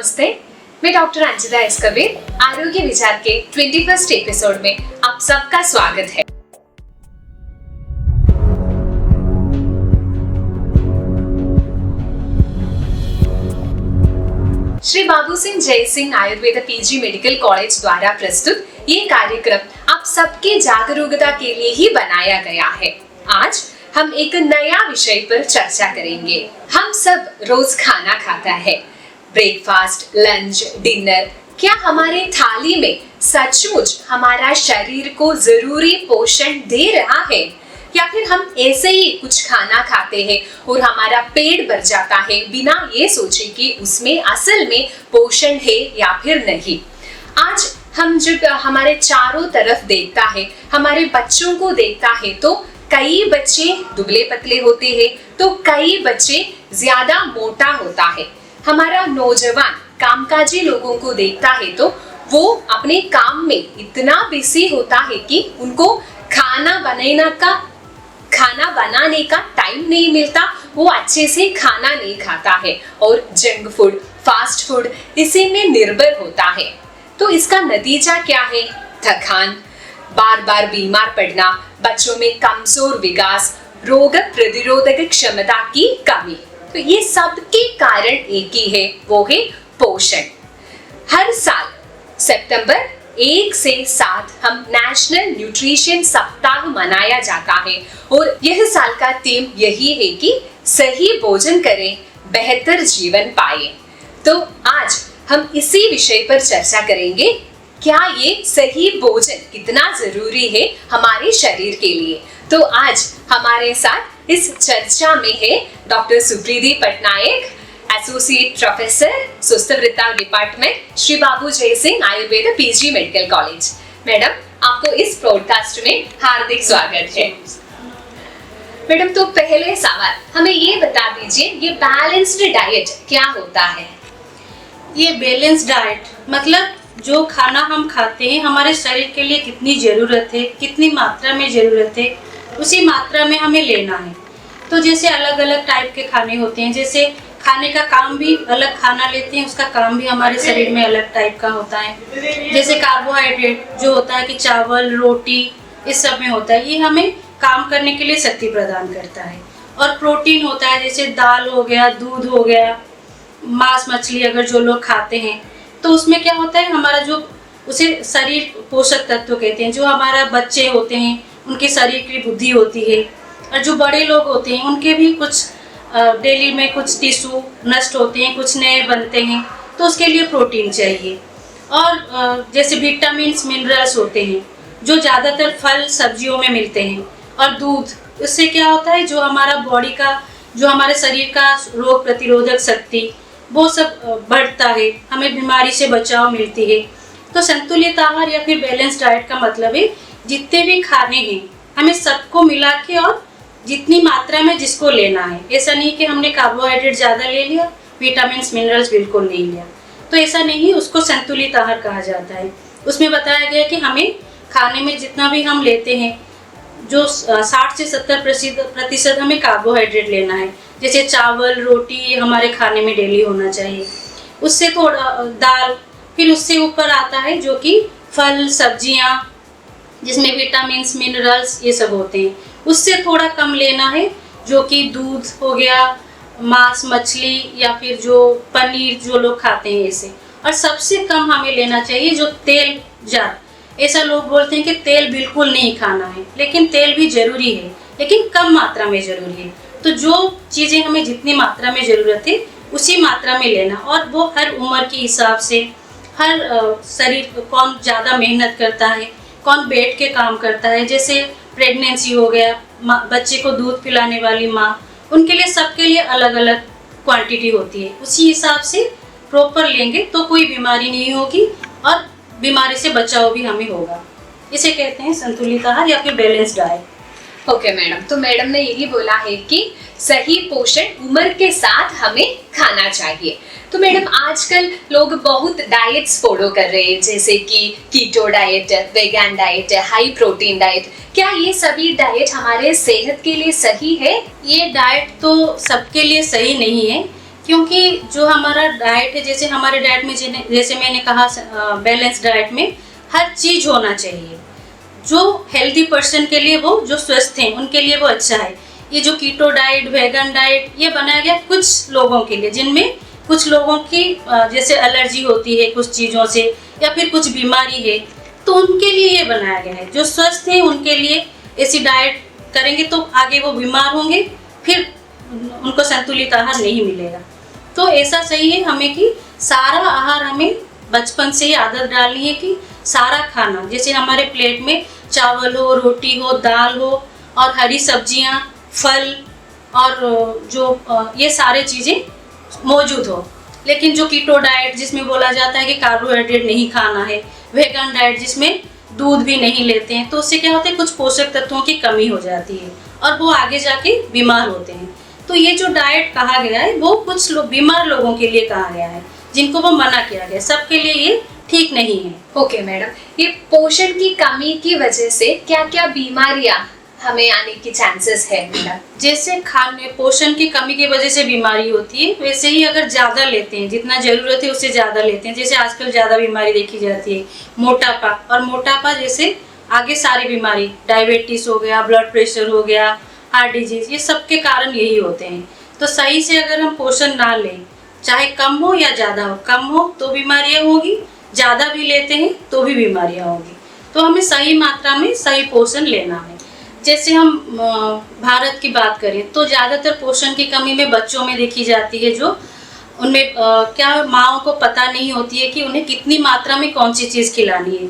नमस्ते, मैं doctor Anjita S Kabir. आरोग्य विचार के 21st एपिसोड में आप सबका स्वागत है। श्री बाबू सिंह जय Singh Ayurveda PG medical college द्वारा प्रस्तुत ये कार्यक्रम आप सबके जागरूकता के लिए ही बनाया गया है। आज हम एक नया विषय पर चर्चा करेंगे। हम सब रोज खाना खाता है, ब्रेकफास्ट, लंच, डिनर। क्या हमारे थाली में सचमुच हमारा शरीर को जरूरी पोषण दे रहा है, या फिर हम ऐसे ही कुछ खाना खाते हैं और हमारा पेट भर जाता है बिना ये सोचे कि उसमें असल में पोषण है या फिर नहीं। आज हम जब हमारे चारों तरफ देखता है, हमारे बच्चों को देखता है, तो कई बच्चे दुबले पतले होते हैं तो कई बच्चे ज्यादा मोटा होता है। हमारा नौजवान कामकाजी लोगों को देखता है तो वो अपने काम में इतना बिजी होता है कि उनको खाना बनाने का टाइम नहीं मिलता, वो अच्छे से खाना नहीं खाता है और जंक फूड, फास्ट फूड इसी में निर्भर होता है। तो इसका नतीजा क्या है? थकान, बार बार बीमार पड़ना, बच्चों में कमजोर विकास, रोग प्रतिरोधक क्षमता की कमी। तो ये सब के कारण एक ही है, वो है पोषण। हर साल सितंबर 1 से 7 हम नेशनल न्यूट्रिशन सप्ताह मनाया जाता है और यह साल का थीम यही है कि सही भोजन करें, बेहतर जीवन पाए। तो आज हम इसी विषय पर चर्चा करेंगे। क्या ये सही भोजन कितना जरूरी है हमारे शरीर के लिए? तो आज हमारे साथ इस चर्चा में है doctor Supriti Patnaik, associate professor, Swasthavritta department, Shri Babu Jai Singh Ayurveda PG medical college. Madam, आपको इस ब्रॉडकास्ट में हार्दिक स्वागत है। मैडम, तो पहले सवाल हमें ये बता दीजिए, ये बैलेंस्ड डाइट क्या होता है? ये बैलेंस डाइट मतलब जो खाना हम खाते हैं हमारे शरीर के लिए कितनी ज़रूरत है, कितनी मात्रा में ज़रूरत है, उसी मात्रा में हमें लेना है। तो जैसे अलग अलग टाइप के खाने होते हैं, जैसे खाने का काम भी अलग खाना लेते हैं, उसका काम भी हमारे शरीर में अलग टाइप का होता है। जैसे कार्बोहाइड्रेट जो होता है कि चावल, रोटी, इस सब में होता है, ये हमें काम करने के लिए शक्ति प्रदान करता है। और प्रोटीन होता है, जैसे दाल हो गया, दूध हो गया, मांस मछली अगर जो लोग खाते हैं तो उसमें क्या होता है, हमारा जो उसे शरीर पोषक तत्व कहते हैं। जो हमारा बच्चे होते हैं उनके शरीर की बुद्धि होती है, और जो बड़े लोग होते हैं उनके भी कुछ डेली में कुछ टिश्यू नष्ट होते हैं, कुछ नए बनते हैं, तो उसके लिए प्रोटीन चाहिए। और जैसे विटामिन्स, मिनरल्स होते हैं जो ज़्यादातर फल सब्जियों में मिलते हैं। और दूध, उससे क्या होता है, जो हमारा बॉडी का, जो हमारे शरीर का रोग प्रतिरोधक शक्ति वो सब बढ़ता है, हमें बीमारी से बचाव मिलती है। तो संतुलित आहार या फिर बैलेंस डाइट का मतलब है जितने भी खाने हैं हमें सबको मिला के और जितनी मात्रा में जिसको लेना है। ऐसा नहीं कि हमने कार्बोहाइड्रेट ज़्यादा ले लिया, विटामिन्स मिनरल्स बिल्कुल नहीं लिया, तो ऐसा नहीं, उसको संतुलित आहार कहा जाता है। उसमें बताया गया कि हमें खाने में जितना भी हम लेते हैं, जो 60 से 70% हमें कार्बोहाइड्रेट लेना है। जैसे चावल, रोटी हमारे खाने में डेली होना चाहिए, उससे थोड़ा दाल, फिर उससे ऊपर आता है जो कि फल सब्जियां जिसमें विटामिन्स, मिनरल्स ये सब होते हैं, उससे थोड़ा कम लेना है, जो कि दूध हो गया, मांस मछली या फिर जो पनीर जो लोग खाते हैं ऐसे। और सबसे कम हमें लेना चाहिए जो तेल जात। ऐसा लोग बोलते हैं कि तेल बिल्कुल नहीं खाना है, लेकिन तेल भी जरूरी है, लेकिन कम मात्रा में जरूरी है। तो जो चीज़ें हमें जितनी मात्रा में ज़रूरत है उसी मात्रा में लेना। और वो हर उम्र के हिसाब से, हर शरीर कौन ज़्यादा मेहनत करता है, कौन बैठ के काम करता है, जैसे प्रेगनेंसी हो गया, बच्चे को दूध पिलाने वाली माँ, उनके लिए सबके लिए अलग अलग क्वांटिटी होती है। उसी हिसाब से प्रॉपर लेंगे तो कोई बीमारी नहीं होगी और बीमारी से बचाव भी हमें होगा। इसे कहते हैं संतुलित आहार या फिर बैलेंस डाइट। ओके मैडम, तो मैडम ने यही बोला है कि सही पोषण उम्र के साथ हमें खाना चाहिए। तो मैडम, आजकल लोग बहुत डाइट्स फॉलो कर रहे हैं, जैसे कि keto diet, vegan diet, high protein diet. क्या ये सभी डाइट हमारे सेहत के लिए सही है? ये डाइट तो सबके लिए सही नहीं है, क्योंकि जो हमारा डाइट है, जैसे हमारे डाइट में जैसे मैंने कहा बैलेंस डाइट में हर चीज़ होना चाहिए। जो हेल्दी पर्सन के लिए, वो जो स्वस्थ हैं उनके लिए वो अच्छा है। ये जो कीटो डाइट, वेगन डाइट, ये बनाया गया कुछ लोगों के लिए, जिनमें कुछ लोगों की जैसे एलर्जी होती है कुछ चीज़ों से, या फिर कुछ बीमारी है, तो उनके लिए ये बनाया गया है। जो स्वस्थ हैं उनके लिए ऐसी डाइट करेंगे तो आगे वो बीमार होंगे, फिर उनको संतुलित आहार नहीं मिलेगा। तो ऐसा सही है हमें कि सारा आहार हमें बचपन से ही आदत डालनी है कि सारा खाना, जैसे हमारे प्लेट में चावल हो, रोटी हो, दाल हो और हरी सब्जियां, फल और जो ये सारे चीज़ें मौजूद हो। लेकिन जो कीटो डाइट जिसमें बोला जाता है कि कार्बोहाइड्रेट नहीं खाना है, वेगन डाइट जिसमें दूध भी नहीं लेते हैं, तो उससे क्या होता है, कुछ पोषक तत्वों की कमी हो जाती है और वो आगे जाके बीमार होते हैं। तो ये जो डाइट कहा गया है वो कुछ बीमार लोगों के लिए कहा गया है, जिनको वो मना किया गया, सबके लिए ये ठीक नहीं है। ओके मैडम, ये पोषण की कमी की वजह से क्या क्या बीमारियां हमें आने की चांसेस है मैडम? जैसे खाने पोषण की कमी की वजह से बीमारी होती है, वैसे ही अगर ज़्यादा लेते हैं, जितना ज़रूरत है उससे ज़्यादा लेते हैं, जैसे आजकल ज़्यादा बीमारी देखी जाती है मोटापा, और मोटापा जैसे आगे सारी बीमारी, डायबिटीज़ हो गया, ब्लड प्रेशर हो गया, हार्ट डिजीज, ये सब के कारण यही होते हैं। तो सही से अगर हम पोषण ना लें, चाहे कम हो या ज़्यादा हो, कम हो तो बीमारियाँ होगी, ज़्यादा भी लेते हैं तो भी बीमारियाँ होगी। तो हमें सही मात्रा में सही पोषण लेना है। जैसे हम भारत की बात करें तो ज़्यादातर पोषण की कमी में बच्चों में देखी जाती है, जो उनमें क्या माँओं को पता नहीं होती है कि उन्हें कितनी मात्रा में कौन सी चीज़ खिलानी है,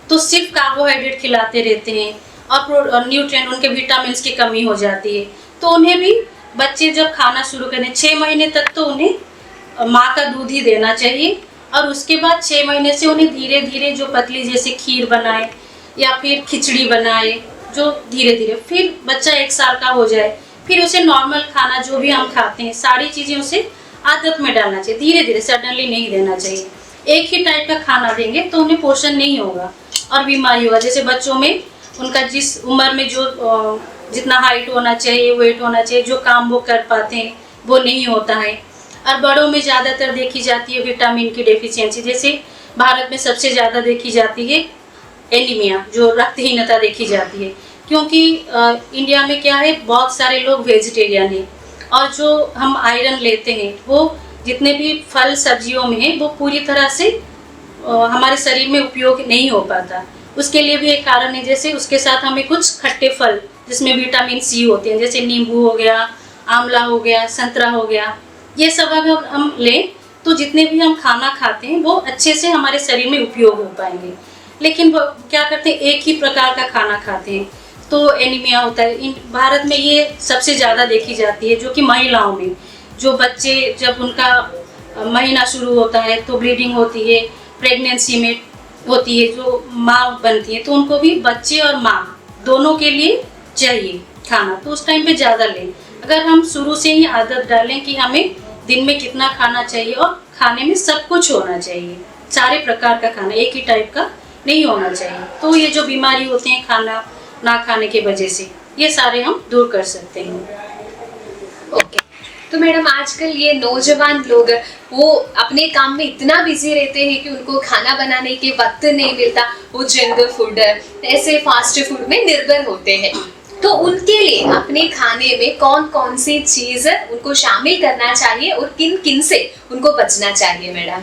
तो सिर्फ कार्बोहाइड्रेट खिलाते रहते हैं और न्यूट्रिएंट, उनके विटामिन की कमी हो जाती है। तो उन्हें भी बच्चे जब खाना शुरू करें 6 महीने तक तो उन्हें माँ का दूध ही देना चाहिए, और उसके बाद 6 महीने से उन्हें धीरे धीरे जो पतली जैसे खीर बनाए या फिर खिचड़ी बनाए, जो धीरे धीरे फिर बच्चा 1 साल का हो जाए, फिर उसे नॉर्मल खाना जो भी हम खाते हैं सारी चीज़ें उसे आदत में डालना चाहिए, धीरे धीरे, सडनली नहीं देना चाहिए। एक ही टाइप का खाना देंगे तो उन्हें पोषण नहीं होगा और बीमारी होगा। जैसे बच्चों में उनका जिस उम्र में जो जितना हाइट होना चाहिए, वेट होना चाहिए, जो काम वो कर पाते हैं वो नहीं होता है। और बड़ों में ज़्यादातर देखी जाती है विटामिन की डेफिशिएंसी, जैसे भारत में सबसे ज़्यादा देखी जाती है एनीमिया, जो रक्तहीनता देखी जाती है, क्योंकि इंडिया में क्या है, बहुत सारे लोग वेजिटेरियन हैं, और जो हम आयरन लेते हैं वो जितने भी फल सब्जियों में है वो पूरी तरह से हमारे शरीर में उपयोग नहीं हो पाता। उसके लिए भी एक कारण है, जैसे उसके साथ हमें कुछ खट्टे फल जिसमें विटामिन सी होते हैं, जैसे नींबू हो गया, आंवला हो गया, संतरा हो गया, ये सब अगर हम लें तो जितने भी हम खाना खाते हैं वो अच्छे से हमारे शरीर में उपयोग हो पाएंगे। लेकिन वो क्या करते हैं, एक ही प्रकार का खाना खाते हैं तो एनीमिया होता है। भारत में ये सबसे ज़्यादा देखी जाती है, जो कि महिलाओं में, जो बच्चे जब उनका महीना शुरू होता है तो ब्लीडिंग होती है, प्रेगनेंसी में होती है, जो माँ बनती है, तो उनको भी बच्चे और माँ दोनों के लिए चाहिए खाना, तो उस टाइम पे ज़्यादा लें। अगर हम शुरू से ही आदत डालें कि हमें दिन में कितना खाना चाहिए और खाने में सब कुछ होना चाहिए, सारे प्रकार का खाना, एक ही टाइप का नहीं होना चाहिए, तो ये जो बीमारी होते हैं खाना ना खाने की वजह से, ये सारे हम दूर कर सकते हैं। ओके, तो मैडम आजकल ये नौजवान लोग वो अपने काम में इतना बिजी रहते हैं कि उनको खाना बनाने के वक्त नहीं मिलता, वो जंक फूड, ऐसे फास्ट फूड में निर्भर होते हैं। तो उनके लिए अपने खाने में कौन कौन सी चीज उनको शामिल करना चाहिए और किन किन से उनको बचना चाहिए मैडम?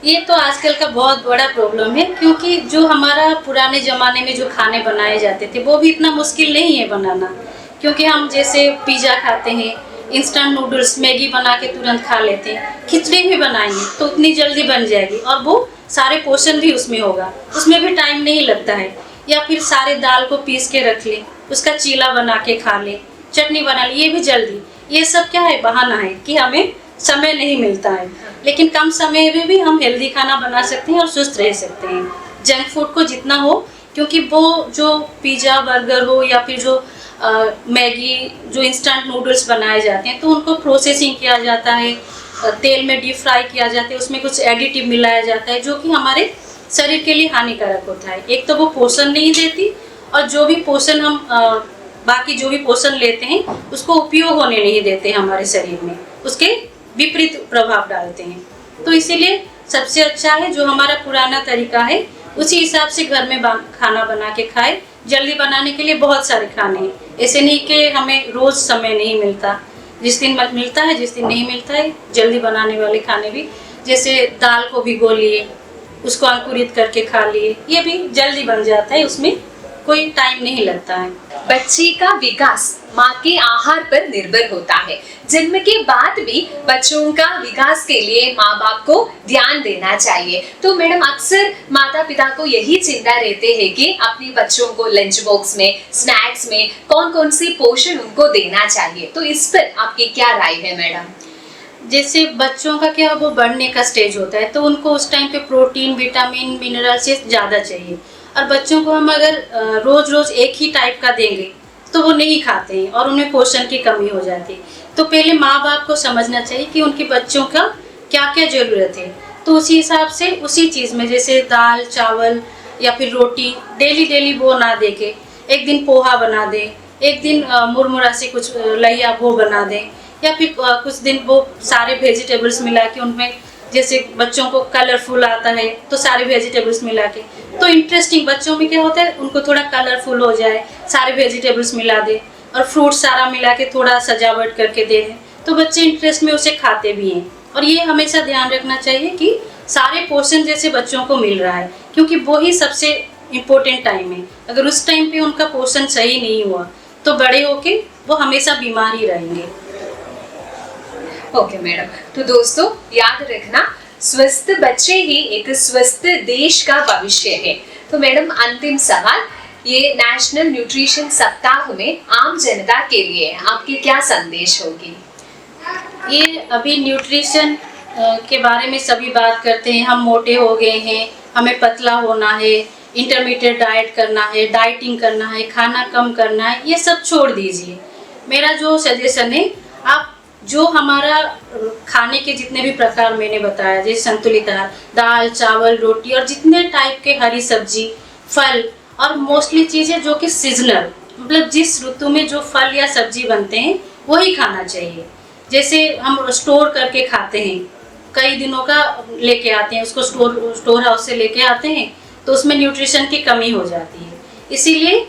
ये तो आजकल का बहुत बड़ा प्रॉब्लम है, क्योंकि जो हमारा पुराने ज़माने में जो खाने बनाए जाते थे वो भी इतना मुश्किल नहीं है बनाना, क्योंकि हम जैसे पिज़्ज़ा खाते हैं, इंस्टेंट नूडल्स, मैगी बना के तुरंत खा लेते हैं, खिचड़ी भी बनाएंगे तो उतनी जल्दी बन जाएगी और वो सारे पोषण भी उसमें होगा, उसमें भी टाइम नहीं लगता है। या फिर सारे दाल को पीस के रख लें, उसका चीला बना के खा लें, चटनी बना लें, ये भी जल्दी। ये सब क्या है, बहाना है कि हमें समय नहीं मिलता है, लेकिन कम समय में भी हम हेल्दी खाना बना सकते हैं और स्वस्थ रह सकते हैं। जंक फूड को जितना हो, क्योंकि वो जो पिज़्ज़ा, बर्गर हो या फिर जो मैगी, जो इंस्टेंट नूडल्स बनाए जाते हैं, तो उनको प्रोसेसिंग किया जाता है, तेल में डीप फ्राई किया जाता है, उसमें कुछ एडिटिव मिलाया जाता है जो कि हमारे शरीर के लिए हानिकारक होता है। एक तो वो पोषण नहीं देती, और जो भी पोषण हम बाकी जो भी पोषण लेते हैं उसको उपयोग होने नहीं देते हमारे शरीर में, उसके विपरीत प्रभाव डालते हैं। तो इसीलिए सबसे अच्छा है जो हमारा पुराना तरीका है उसी हिसाब से घर में खाना बना के खाए। जल्दी बनाने के लिए बहुत सारे खाने हैं, ऐसे नहीं कि हमें रोज़ समय नहीं मिलता, जिस दिन मिलता है जिस दिन नहीं मिलता है जल्दी बनाने वाले खाने भी, जैसे दाल को भिगो लिए, उसको अंकुरित करके खा लिए, ये भी जल्दी बन जाता है, उसमें कोई टाइम नहीं लगता है। बच्चे का विकास माँ के आहार पर निर्भर होता है। जन्म के बाद भी बच्चों का विकास के लिए माँ बाप को ध्यान देना चाहिए। तो मैडम अक्सर माता पिता को यही चिंता रहते हैं कि अपने बच्चों को लंच बॉक्स में, स्नैक्स में कौन कौन सी पोषण उनको देना चाहिए, तो इस पर आपकी क्या राय है मैडम? जैसे बच्चों का क्या वो बढ़ने का स्टेज होता है तो उनको उस टाइम पे प्रोटीन, विटामिन, मिनरल्स ज़्यादा चाहिए, और बच्चों को हम अगर रोज़ रोज़ एक ही टाइप का देंगे तो वो नहीं खाते हैं और उन्हें पोषण की कमी हो जाती है। तो पहले माँ बाप को समझना चाहिए कि उनके बच्चों का क्या क्या ज़रूरत है, तो उसी हिसाब से उसी चीज़ में, जैसे दाल चावल या फिर रोटी डेली डेली वो ना दे के एक दिन पोहा बना दे, एक दिन मुरमुरा से कुछ लइया वो बना दें, या फिर कुछ दिन वो सारे वेजिटेबल्स मिला के उनमें, जैसे बच्चों को कलरफुल आता है तो सारे वेजिटेबल्स मिला के, तो इंटरेस्टिंग बच्चों में क्या होता है उनको थोड़ा कलरफुल हो जाए, सारे वेजिटेबल्स मिला दे और फ्रूट सारा मिला के थोड़ा सजावट करके दे दें, तो बच्चे इंटरेस्ट में उसे खाते भी हैं। और ये हमेशा ध्यान रखना चाहिए कि सारे पोषण जैसे बच्चों को मिल रहा है, क्योंकि वो ही सबसे इम्पोर्टेंट टाइम है। अगर उस टाइम पे उनका पोषण सही नहीं हुआ तो बड़े होके वो हमेशा बीमार ही रहेंगे। ओके मैडम, तो दोस्तों याद रखना, स्वस्थ बच्चे ही एक स्वस्थ देश का भविष्य है। तो मैडम अंतिम सवाल, ये नेशनल न्यूट्रिशन सप्ताह में आम जनता के लिए आपकी क्या संदेश होगी? ये अभी न्यूट्रिशन के बारे में सभी बात करते हैं, हम मोटे हो गए हैं, हमें पतला होना है, इंटरमीडिएट डाइट करना है, डाइटिंग करना है, खाना कम करना है, ये सब छोड़ दीजिए। मेरा जो सजेशन है, आप जो हमारा खाने के जितने भी प्रकार मैंने बताया, जैसे संतुलित आहार, दाल चावल रोटी और जितने टाइप के हरी सब्जी, फल, और मोस्टली चीज़ें जो कि सीजनल, मतलब जिस ऋतु में जो फल या सब्जी बनते हैं वही खाना चाहिए। जैसे हम स्टोर करके खाते हैं, कई दिनों का लेके आते हैं, उसको स्टोर हाउस से लेके आते हैं, तो उसमें न्यूट्रिशन की कमी हो जाती है। इसीलिए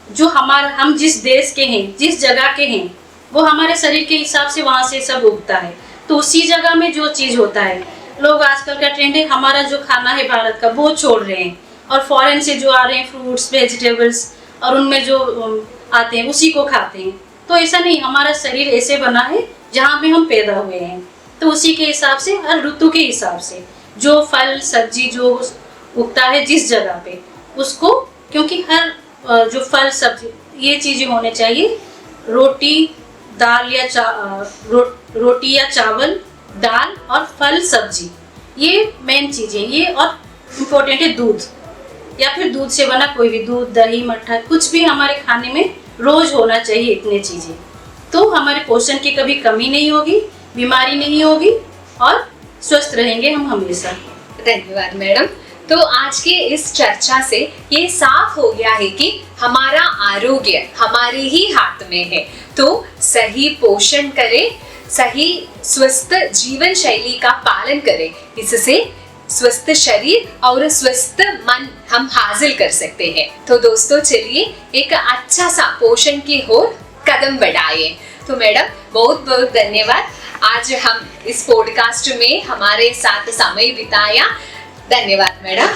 जो हम जिस देश के हैं, जिस जगह के हैं, वो हमारे शरीर के हिसाब से वहाँ से सब उगता है, तो उसी जगह में जो चीज़ होता है, लोग आजकल का ट्रेंड है हमारा जो खाना है भारत का वो छोड़ रहे हैं और फॉरेन से जो आ रहे हैं फ्रूट्स वेजिटेबल्स और उनमें जो आते हैं उसी को खाते हैं। तो ऐसा नहीं, हमारा शरीर ऐसे बना है जहाँ पे हम पैदा हुए हैं, तो उसी के हिसाब से हर ऋतु के हिसाब से जो फल सब्जी जो उगता है जिस जगह पे उसको, क्योंकि हर जो फल सब्जी ये चीज़ें होने चाहिए, रोटी दाल या रोटी या चावल, दाल और फल सब्जी, ये मेन चीज़ें ये। और इम्पोर्टेंट है दूध, या फिर दूध से बना कोई भी, दूध दही मट्ठा कुछ भी हमारे खाने में रोज़ होना चाहिए, इतने चीज़ें, तो हमारे पोषण की कभी कमी नहीं होगी, बीमारी नहीं होगी और स्वस्थ रहेंगे हम हमेशा। धन्यवाद मैडम। तो आज के इस चर्चा से ये साफ हो गया है कि हमारा आरोग्य हमारे ही हाथ में है, तो सही पोषण करें, सही स्वस्थ जीवन शैली का पालन करें, इससे स्वस्थ शरीर और स्वस्थ मन हम हासिल कर सकते हैं। तो दोस्तों चलिए एक अच्छा सा पोषण की ओर कदम बढ़ाएं। तो मैडम बहुत बहुत धन्यवाद, आज हम इस पॉडकास्ट में हमारे साथ समय बिताया। धन्यवाद मैडम।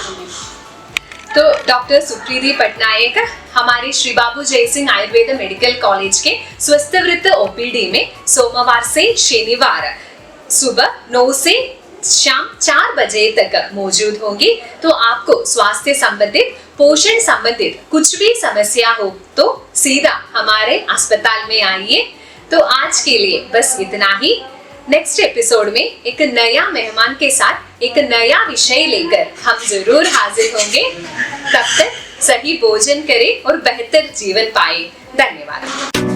तो डॉक्टर सुप्रीति पटनायक हमारे श्री बाबू जयसिंह आयुर्वेद मेडिकल कॉलेज के स्वस्थवृत्त ओपीडी में सोमवार से शनिवार सुबह 9 से शाम 4 बजे तक मौजूद होंगी। तो आपको स्वास्थ्य संबंधित, पोषण संबंधित कुछ भी समस्या हो तो सीधा हमारे अस्पताल में आइए। तो आज के लिए बस इतना ही। नेक्स्ट एपिसोड में एक नया मेहमान के साथ एक नया विषय लेकर हम जरूर हाजिर होंगे। तब तक सही भोजन करें और बेहतर जीवन पाएं। धन्यवाद।